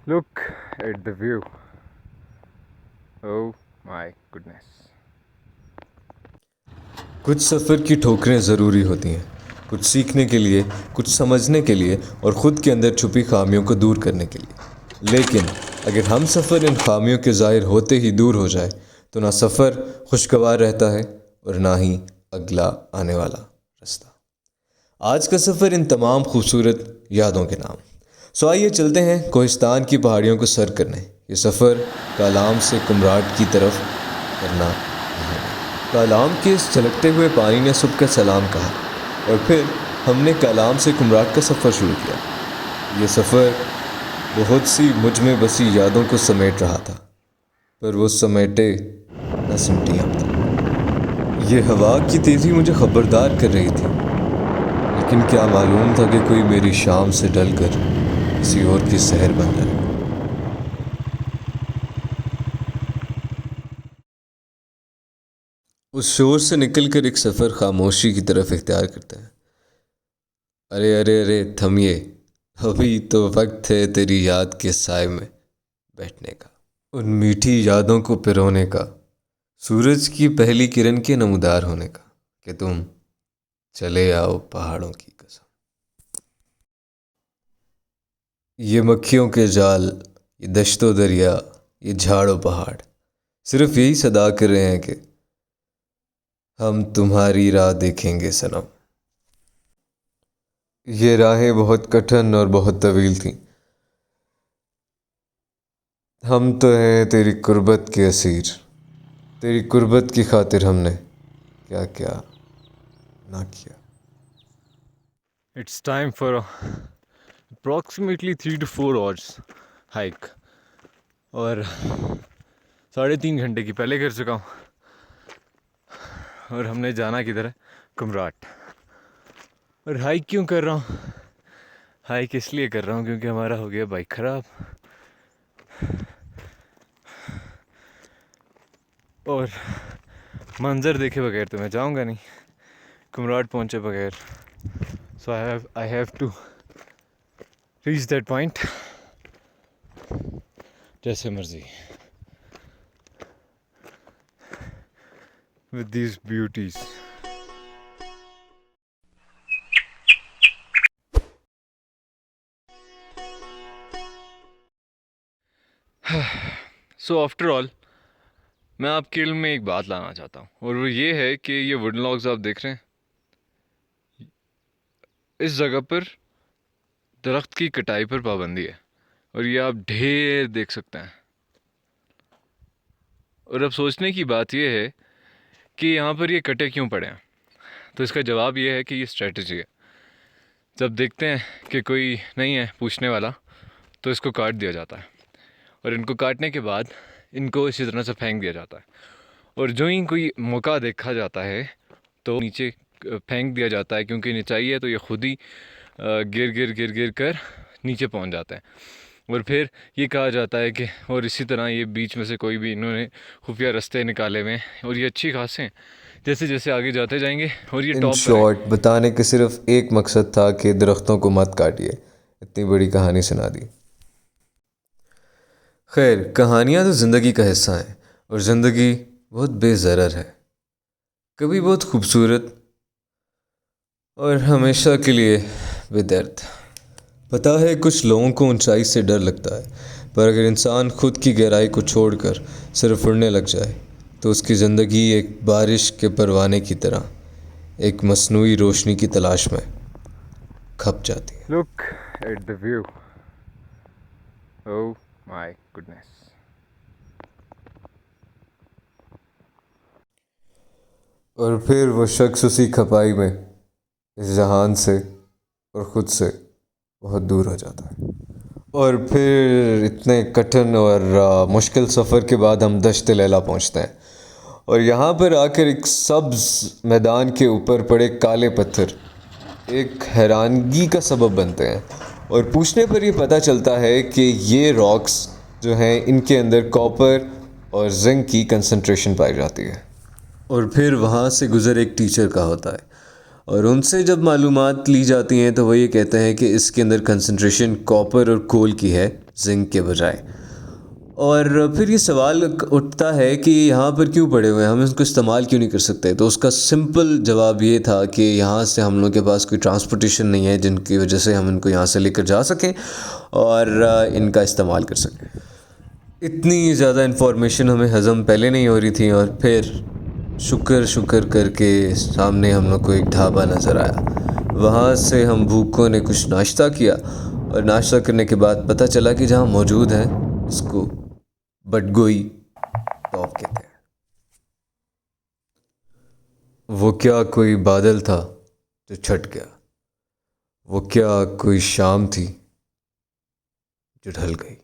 Look at the view. Oh my goodness. कुछ सफ़र की ठोकरें ज़रूरी होती हैं, कुछ सीखने के लिए, कुछ समझने के लिए और ख़ुद के अंदर छुपी खामियों को दूर करने के लिए। लेकिन अगर हम सफ़र इन खामियों के ज़ाहिर होते ही दूर हो जाए तो ना सफ़र खुशगवार रहता है और ना ही अगला आने वाला रास्ता। आज का सफ़र इन तमाम खूबसूरत यादों के नाम। सो आइए चलते हैं कोहिस्तान की पहाड़ियों को सर करने। ये सफ़र कालाम से कुमराट की तरफ करना है। कालाम के इस झलकते हुए पानी ने सुबह का सलाम कहा और फिर हमने कालाम से कुमराट का सफ़र शुरू किया। ये सफ़र बहुत सी मुझ में बसी यादों को समेट रहा था, पर वो समेटे न सिमटी अब तक। ये हवा की तेज़ी मुझे ख़बरदार कर रही थी, लेकिन क्या मालूम था कि कोई मेरी शाम से ढलकर किसी और की सहर बन जाए। उस शोर से निकलकर एक सफ़र खामोशी की तरफ इख्तियार करता है। अरे अरे अरे थमिए, अभी तो वक्त है तेरी याद के साए में बैठने का, उन मीठी यादों को पिरोने का, सूरज की पहली किरण के नमूदार होने का, कि तुम चले आओ पहाड़ों की कसम। ये मक्खियों के जाल, ये दश्तो दरिया, ये झाड़ो पहाड़ सिर्फ यही सदा कर रहे हैं कि हम तुम्हारी राह देखेंगे सनम। ये राहें बहुत कठिन और बहुत तवील थीं। हम तो हैं तेरी कुर्बत के असीर, तेरी कुर्बत की खातिर हमने क्या क्या ना किया। It's time for approximately 3 to 4 hours hike. और 3.5 घंटे की पहले कर चुका हूँ। और हमने जाना किधर है? कुमराट। और हाइक क्यों कर रहा हूँ? हाइक इसलिए कर रहा हूँ क्योंकि हमारा हो गया बाइक ख़राब। और मंज़र देखे बगैर तो मैं जाऊँगा नहीं, कुमराट पहुँचे बगैर। So I have to reach that point जैसे मर्जी, with these beauties. So after all मैं आपके इल्म में एक बात लाना चाहता हूँ, और वो ये है कि ये वुडन लॉग्स आप देख रहे हैं, इस जगह पर दरख्त की कटाई पर पाबंदी है। और ये आप ढेर देख सकते हैं। और अब सोचने की बात यह है कि यहाँ पर ये कटे क्यों पड़े हैं। तो इसका जवाब ये है कि ये स्ट्रेटजी है। जब देखते हैं कि कोई नहीं है पूछने वाला तो इसको काट दिया जाता है, और इनको काटने के बाद इनको इसी तरह से फेंक दिया जाता है। और जो ही कोई मौका देखा जाता है तो नीचे फेंक दिया जाता है, क्योंकि नीचाई है तो ये खुद ही गिर गिर गिर गिर कर नीचे पहुंच जाते हैं। और फिर ये कहा जाता है कि और इसी तरह ये बीच में से कोई भी इन्होंने खुफिया रास्ते निकाले हुए हैं, और ये अच्छी खासे हैं। जैसे जैसे आगे जाते जाएंगे और ये इन टॉप पर शॉर्ट बताने का सिर्फ एक मकसद था कि दरख्तों को मत काटिए। इतनी बड़ी कहानी सुना दी। खैर, कहानियाँ तो ज़िंदगी का हिस्सा हैं और ज़िंदगी बहुत बेज़रर है, कभी बहुत खूबसूरत और हमेशा के लिए बेदर्द। पता है कुछ लोगों को ऊंचाई से डर लगता है, पर अगर इंसान खुद की गहराई को छोड़कर सिर्फ उड़ने लग जाए तो उसकी ज़िंदगी एक बारिश के परवाने की तरह एक मसनूई रोशनी की तलाश में खप जाती है। Look at the view. Oh my goodness. और फिर वो शख्स उसी खपाई में इस जहान से और ख़ुद से बहुत दूर हो जाता है। और फिर इतने कठिन और मुश्किल सफ़र के बाद हम दश्त लैला पहुंचते हैं, और यहाँ पर आकर एक सब्ज़ मैदान के ऊपर पड़े काले पत्थर एक हैरानगी का सबब बनते हैं। और पूछने पर ये पता चलता है कि ये रॉक्स जो हैं इनके अंदर कॉपर और जिंक की कंसंट्रेशन पाई जाती है। और फिर वहाँ से गुज़र एक टीचर का होता है। और उनसे जब मालूमात ली जाती हैं तो वो ये कहते हैं कि इसके अंदर कंसंट्रेशन कॉपर और कोल की है, जिंक के बजाय। और फिर ये सवाल उठता है कि यहाँ पर क्यों पड़े हुए हैं, हम इसको इस्तेमाल क्यों नहीं कर सकते। तो उसका सिंपल जवाब ये था कि यहाँ से हम लोग के पास कोई ट्रांसपोर्टेशन नहीं है जिनकी वजह से हम इनको यहाँ से लेकर जा सकें और इनका इस्तेमाल कर सकें। इतनी ज़्यादा इन्फॉर्मेशन हमें हज़म पहले नहीं हो रही थी और फिर शुक्र करके सामने हम लोग को एक ढाबा नज़र आया। वहाँ से हम भूखों ने कुछ नाश्ता किया और नाश्ता करने के बाद पता चला कि जहाँ मौजूद है उसको बटगोई टॉप कहते हैं। वो क्या कोई बादल था जो छट गया, वो क्या कोई शाम थी जो ढल गई।